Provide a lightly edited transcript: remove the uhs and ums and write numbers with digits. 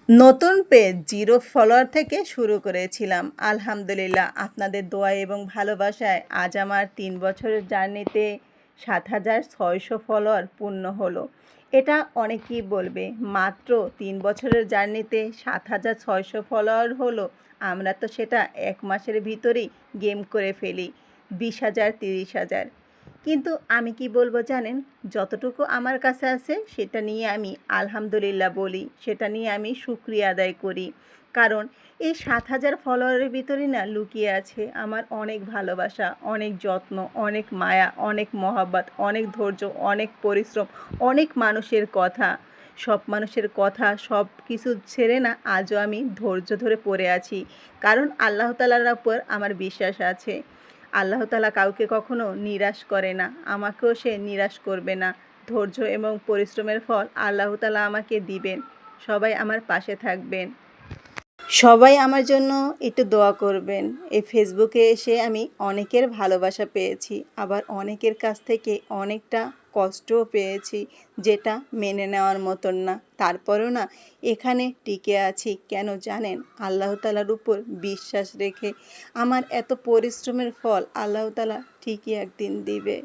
নতুন page zero follower থেকে শুরু করেছিলাম। আলহামদুলিল্লাহ আপনাদের দোয়া এবং ভালোবাসায় আজ আমার ৩ বছরের জার্নিতে ৭,৬০০ ফলোয়ার পূর্ণ হলো। এটা অনেকেই বলবে মাত্র ৩ বছরের জার্নিতে ৭,৬০০ ফলোয়ার হলো। আমরা তো সেটা ১ মাসের ভিতরেই গেম করে ফেলি ২০,০০০ ৩০,০০০। কিন্তু আমি কি বলবো জানেন, যতটুকু আমার কাছে আছে সেটা নিয়ে আমি আলহামদুলিল্লাহ বলি, সেটা নিয়ে আমি শুকরিয়া আদায় করি। কারণ এই ৭,০০০ ফলোয়ারের ভিতরে না লুকিয়ে আছে আমার অনেক ভালোবাসা, অনেক যত্ন, অনেক মায়া, অনেক মহব্বত, অনেক ধৈর্য, অনেক পরিশ্রম, অনেক মানুষের কথা। সব মানুষের কথা সব কিছু ছেড়ে না আজও আমি ধৈর্য ধরে পড়ে আছি। কারণ আল্লাহ তাআলার উপর আমার বিশ্বাস আছে। আল্লাহ তাআলা কাউকে কখনো নিরাশ করে না, আমাকেও সে নিরাশ করবে না। ধৈর্য এবং পরিশ্রমের ফল আল্লাহ তাআলা আমাকে দিবেন। সবাই আমার পাশে থাকবেন। সবাই আমার জন্য একটু দোয়া করবেন। এই ফেসবুকে এসে আমি অনেকের ভালোবাসা পেয়েছি, আবার অনেকের কাছ থেকে অনেকটা কষ্টও পেয়েছি, যেটা মেনে নেওয়ার মতন না। তারপরেও না এখানে টিকে আছি কেন জানেন? আল্লাহ তাআলার উপর বিশ্বাস রেখে। আমার এত পরিশ্রমের ফল আল্লাহ তাআলা ঠিকই একদিন দিবে।